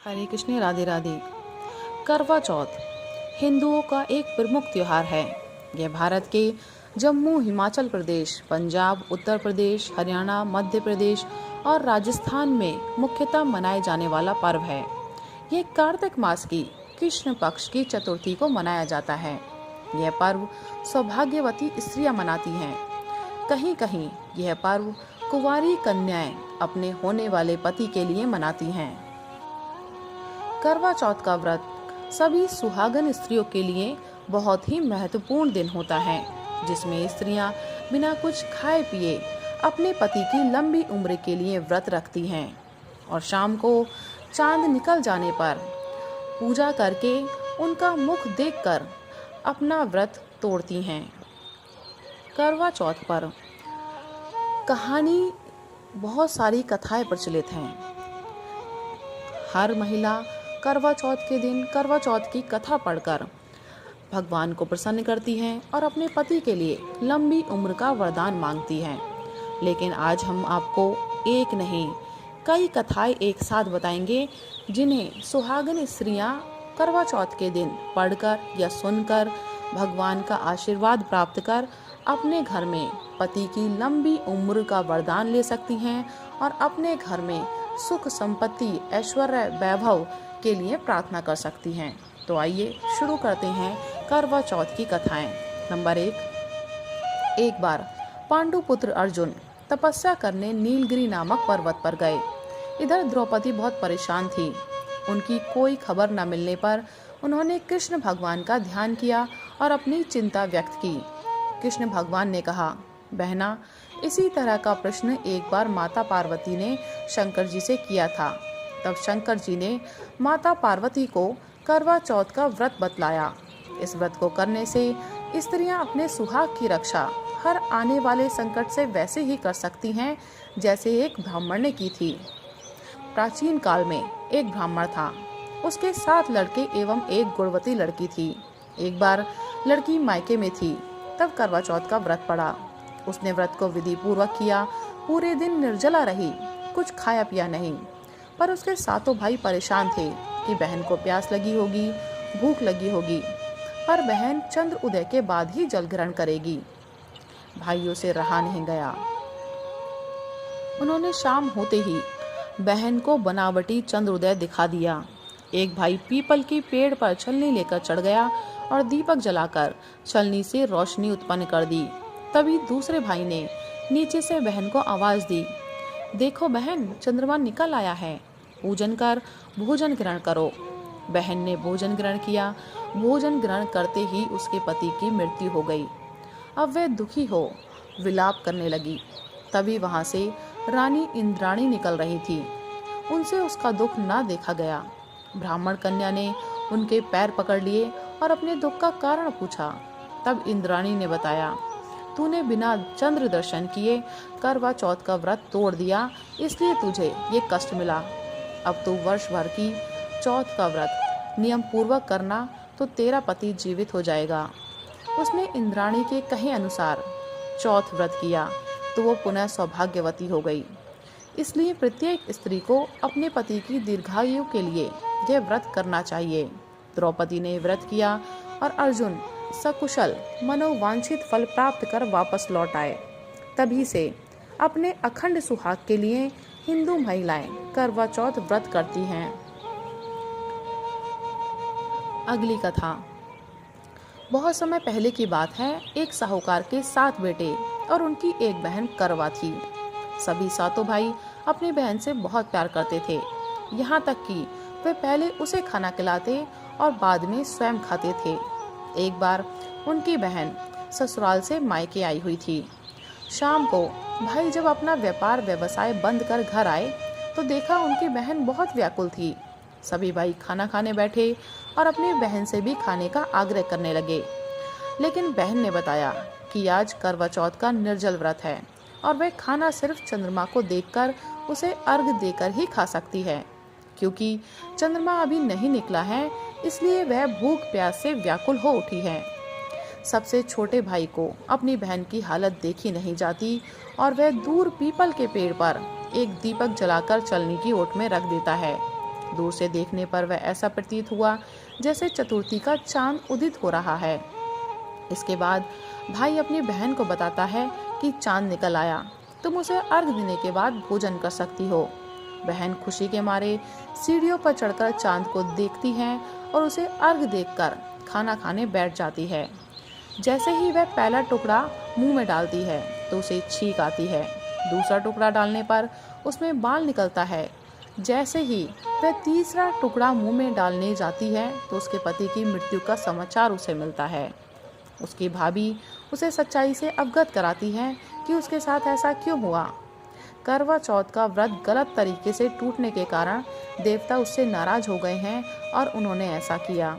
हरे कृष्ण, राधे राधे। करवा चौथ हिंदुओं का एक प्रमुख त्योहार है। यह भारत के जम्मू, हिमाचल प्रदेश, पंजाब, उत्तर प्रदेश, हरियाणा, मध्य प्रदेश और राजस्थान में मुख्यतः मनाए जाने वाला पर्व है। ये कार्तिक मास की कृष्ण पक्ष की चतुर्थी को मनाया जाता है। यह पर्व सौभाग्यवती स्त्रियां मनाती हैं। कहीं कहीं यह पर्व कुंवारी कन्याएं अपने होने वाले पति के लिए मनाती हैं। करवा चौथ का व्रत सभी सुहागन स्त्रियों के लिए बहुत ही महत्वपूर्ण दिन होता है, जिसमें स्त्रियां बिना कुछ खाए पिए अपने पति की लंबी उम्र के लिए व्रत रखती हैं और शाम को चांद निकल जाने पर पूजा करके उनका मुख देखकर अपना व्रत तोड़ती हैं। करवा चौथ पर कहानी बहुत सारी कथाएं प्रचलित हैं। हर महिला करवा चौथ के दिन करवा चौथ की कथा पढ़कर भगवान को प्रसन्न करती हैं और अपने पति के लिए लंबी उम्र का वरदान मांगती हैं। लेकिन आज हम आपको एक नहीं कई कथाएं एक साथ बताएंगे, जिन्हें सुहागन स्त्रियां करवा चौथ के दिन पढ़कर या सुनकर भगवान का आशीर्वाद प्राप्त कर अपने घर में पति की लंबी उम्र का वरदान ले सकती हैं और अपने घर में सुख, संपत्ति, ऐश्वर्य, वैभव के लिए प्रार्थना कर सकती हैं। तो आइए शुरू करते हैं करवा चौथ की कथाएं। नंबर 1। एक बार पांडु पुत्र अर्जुन तपस्या करने नीलगिरी नामक पर्वत पर गए। इधर द्रौपदी बहुत परेशान थी। उनकी कोई खबर न मिलने पर उन्होंने कृष्ण भगवान का ध्यान किया और अपनी चिंता व्यक्त की। कृष्ण भगवान ने कहा, बहना, इसी तरह का प्रश्न एक बार माता पार्वती ने शंकर जी से किया था। तब शंकर जी ने माता पार्वती को करवा चौथ का व्रत बतलाया। इस व्रत को करने से स्त्रियां अपने सुहाग की रक्षा हर आने वाले संकट से वैसे ही कर सकती हैं जैसे एक ब्राह्मण ने की थी। प्राचीन काल में एक ब्राह्मण था। उसके 7 लड़के एवं एक गुणवती लड़की थी। एक बार लड़की मायके में थी, तब करवा चौथ का व्रत पड़ा। उसने व्रत को विधि पूर्वक किया। पूरे दिन निर्जला रही, कुछ खाया पिया नहीं। पर उसके 7 भाई परेशान थे कि बहन को प्यास लगी होगी, भूख लगी होगी, पर बहन चंद्र उदय के बाद ही जल ग्रहण करेगी। भाइयों से रहा नहीं गया। उन्होंने शाम होते ही बहन को बनावटी चंद्र उदय दिखा दिया। एक भाई पीपल के पेड़ पर छलनी लेकर चढ़ गया और दीपक जलाकर छलनी से रोशनी उत्पन्न कर दी। तभी दूसरे भाई ने नीचे से बहन को आवाज दी, देखो बहन, चंद्रमा निकल आया है, पूजन कर भोजन ग्रहण करो। बहन ने भोजन ग्रहण किया। भोजन ग्रहण करते ही उसके पति की मृत्यु हो गई। अब वह दुखी हो विलाप करने लगी। तभी वहां से रानी इंद्राणी निकल रही थी। उनसे उसका दुख ना देखा गया। ब्राह्मण कन्या ने उनके पैर पकड़ लिए और अपने दुख का कारण पूछा। तब इंद्राणी ने बताया, तूने बिना चंद्र दर्शन किए करवा चौथ का व्रत तोड़ दिया, इसलिए तुझे ये कष्ट मिला। अब तू वर्ष भर की चौथ का व्रत नियम पूर्वक करना तो तेरा पति जीवित हो जाएगा। उसने इंद्राणी के कहे अनुसार चौथ व्रत किया तो वो पुनः सौभाग्यवती हो गई। इसलिए प्रत्येक स्त्री को अपने पति की दीर्घायु के लिए यह व्रत करना चाहिए। द्रौपदी ने व्रत किया और अर्जुन सकुशल मनोवांछित फल प्राप्त कर वापस लौट आए। तभी से अपने अखंड सुहाग के लिए हिंदू महिलाएं करवा चौथ व्रत करती हैं। अगली कथा। बहुत समय पहले की बात है। एक साहूकार के 7 बेटे और उनकी एक बहन करवा थी। सभी 7 भाई अपनी बहन से बहुत प्यार करते थे, यहाँ तक कि वे पहले उसे खाना खिलाते और बाद में स्वयं खाते थे। एक बार उनकी बहन ससुराल से मायके आई हुई थी। शाम को भाई जब अपना व्यापार व्यवसाय बंद कर घर आए तो देखा उनकी बहन बहुत व्याकुल थी। सभी भाई खाना खाने बैठे और अपनी बहन से भी खाने का आग्रह करने लगे। लेकिन बहन ने बताया कि आज करवा चौथ का निर्जल व्रत है और वह खाना सिर्फ चंद्रमा को देखकर उसे अर्घ देकर ही खा सकती है। क्योंकि चंद्रमा अभी नहीं निकला है, इसलिए वह भूख प्यास से व्याकुल हो उठी है। सबसे छोटे भाई को अपनी बहन की हालत देखी नहीं जाती और वह दूर पीपल के पेड़ पर एक दीपक जलाकर चलनी की ओट में रख देता है। दूर से देखने पर वह ऐसा प्रतीत हुआ जैसे चतुर्थी का चांद उदित हो रहा है। इसके बाद भाई अपनी बहन को बताता है कि चांद निकल आया, तुम उसे अर्घ देने के बाद भोजन कर सकती हो। बहन खुशी के मारे सीढ़ियों पर चढ़कर चांद को देखती है और उसे अर्घ देकर खाना खाने बैठ जाती है। जैसे ही वह पहला टुकड़ा मुंह में डालती है तो उसे छींक आती है। दूसरा टुकड़ा डालने पर उसमें बाल निकलता है। जैसे ही वह तीसरा टुकड़ा मुंह में डालने जाती है तो उसके पति की मृत्यु का समाचार उसे मिलता है। उसकी भाभी उसे सच्चाई से अवगत कराती है कि उसके साथ ऐसा क्यों हुआ। करवा चौथ का व्रत गलत तरीके से टूटने के कारण देवता उससे नाराज हो गए हैं और उन्होंने ऐसा किया।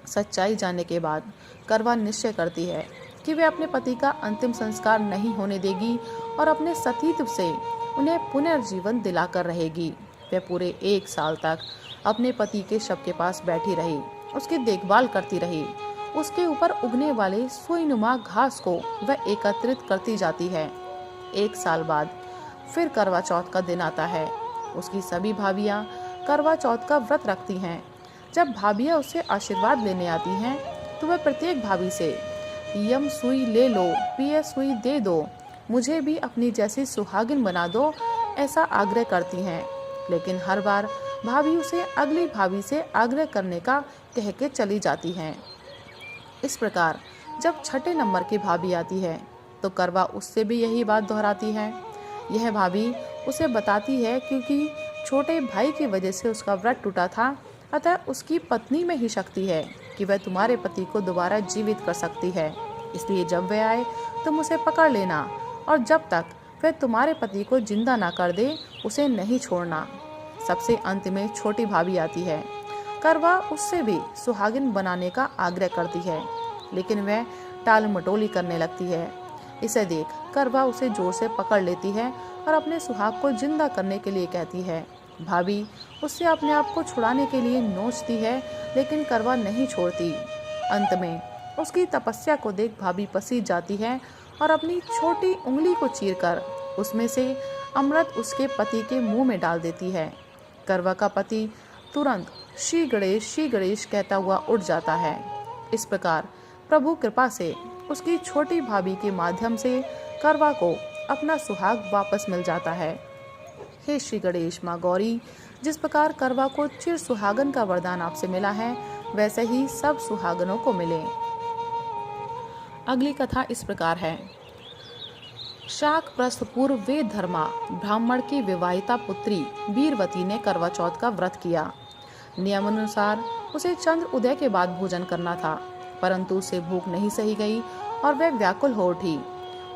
सच्चाई जानने के बाद करवा निश्चय करती है कि वे अपने पति का अंतिम संस्कार नहीं होने देगी और अपने सतीत्व से उन्हें पुनर्जीवन दिलाकर रहेगी। वह पूरे 1 साल तक अपने पति के शव के पास बैठी रही, उसकी देखभाल करती रही। उसके ऊपर उगने वाले सुईनुमा घास को वह एकत्रित करती जाती है। 1 साल बाद फिर करवा चौथ का दिन आता है। उसकी सभी भाभियां करवा चौथ का व्रत रखती हैं। जब भाभियां उससे आशीर्वाद लेने आती हैं तो वह प्रत्येक भाभी से यम सुई ले लो, पिए सुई दे दो, मुझे भी अपनी जैसी सुहागिन बना दो, ऐसा आग्रह करती हैं। लेकिन हर बार भाभी उसे अगली भाभी से आग्रह करने का कह के चली जाती हैं। इस प्रकार जब छठे नंबर की भाभी आती है तो करवा उससे भी यही बात दोहराती है। यह भाभी उसे बताती है क्योंकि छोटे भाई की वजह से उसका व्रत टूटा था, अतः उसकी पत्नी में ही शक्ति है कि वह तुम्हारे पति को दोबारा जीवित कर सकती है। इसलिए जब वह आए तुम उसे पकड़ लेना और जब तक वह तुम्हारे पति को जिंदा ना कर दे उसे नहीं छोड़ना। सबसे अंत में छोटी भाभी आती है। करवा उससे भी सुहागिन बनाने का आग्रह करती है, लेकिन वह टाल मटोली करने लगती है। इसे देख करवा उसे जोर से पकड़ लेती है और अपने सुहाग को जिंदा करने के लिए कहती है। भाभी उससे अपने आप को छुड़ाने के लिए नोचती है, लेकिन करवा नहीं छोड़ती। अंत में उसकी तपस्या को देख भाभी पसीज जाती है और अपनी छोटी उंगली को चीरकर उसमें से अमृत उसके पति के मुंह में डाल देती है। करवा का पति तुरंत श्री गणेश कहता हुआ उठ जाता है। इस प्रकार प्रभु कृपा से उसकी छोटी भाभी के माध्यम से करवा को अपना सुहाग वापस मिल जाता है। हे श्री गणेश माँ गौरी, जिस प्रकार करवा को चिर सुहागन का वरदान आपसे मिला है, वैसे ही सब सुहागनों को मिले। अगली कथा इस प्रकार है। शाक प्रस्थ पूर्व वेद धर्मा ब्राह्मण की विवाहिता पुत्री वीरवती ने करवा चौथ का व्रत किया। नियमानुसार उसे चंद्र उदय के बाद भोजन करना था, परंतु उसे भूख नहीं सही गई और वह व्याकुल हो उठी।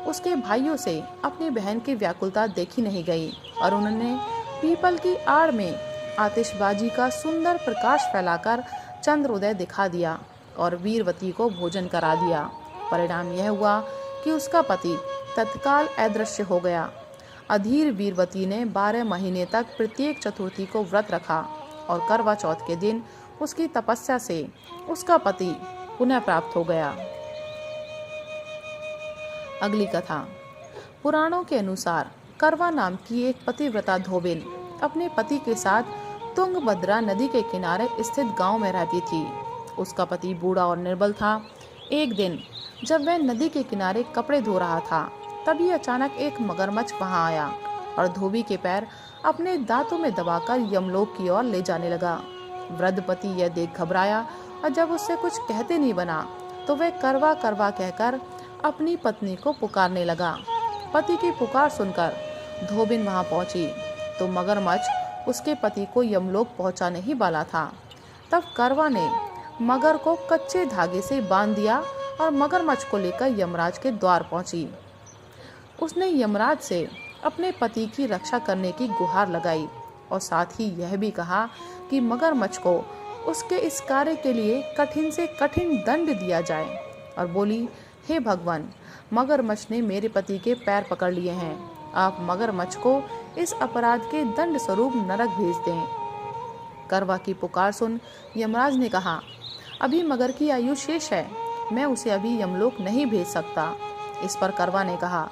उसके भाइयों से अपनी बहन की व्याकुलता देखी नहीं गई और उन्होंने पीपल की आड़ में आतिशबाजी का सुंदर प्रकाश फैलाकर चंद्रोदय दिखा दिया और वीरवती को भोजन करा दिया। परिणाम यह हुआ कि उसका पति तत्काल अदृश्य हो गया। अधीर वीरवती ने 12 महीने तक प्रत्येक चतुर्थी को व्रत रखा और करवा चौथ के दिन उसकी तपस्या से उसका पति पुनः प्राप्त हो गया। अगली कथा। पुराणों के अनुसार करवा नाम की एक पतिव्रता धोबिन अपने पति के साथ तुंगभद्रा नदी के किनारे स्थित गांव में रहती थी। उसका पति बूढ़ा और निर्बल था। एक दिन जब वह नदी के किनारे कपड़े धो रहा था, तभी अचानक एक मगरमच्छ वहां आया और धोबी के पैर अपने दांतों में दबाकर यमलोक की ओर ले जाने लगा। वृद्ध पति यह देख घबराया और जब उससे कुछ कहते नहीं बना तो वह करवा करवा कहकर अपनी पत्नी को पुकारने लगा। पति की पुकार सुनकर धोबिन वहां पहुंची तो मगरमच्छ उसके पति को यमलोक पहुंचाने ही वाला था। तब करवा ने मगर को कच्चे धागे से बांध दिया और मगरमच्छ को लेकर यमराज के द्वार पहुंची। उसने यमराज से अपने पति की रक्षा करने की गुहार लगाई और साथ ही यह भी कहा कि मगरमच्छ को उसके इस कार्य के लिए कठिन से कठिन दंड दिया जाए और बोली, हे भगवान, मगरमच्छ ने मेरे पति के पैर पकड़ लिए हैं, आप मगरमच्छ को इस अपराध के दंड स्वरूप नरक भेज दें। करवा की पुकार सुन यमराज ने कहा, अभी मगर की आयु शेष है, मैं उसे अभी यमलोक नहीं भेज सकता। इस पर करवा ने कहा,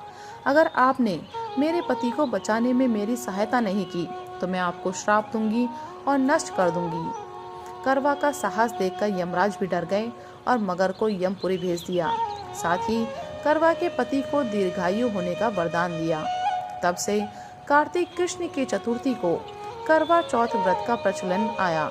अगर आपने मेरे पति को बचाने में मेरी सहायता नहीं की तो मैं आपको श्राप दूंगी और नष्ट कर दूंगी। करवा का साहस देखकर यमराज भी डर गए और मगर को यमपुरी भेज दिया। साथ ही करवा के पति को दीर्घायु होने का वरदान दिया। तब से कार्तिक कृष्ण की चतुर्थी को करवा चौथ व्रत का प्रचलन आया।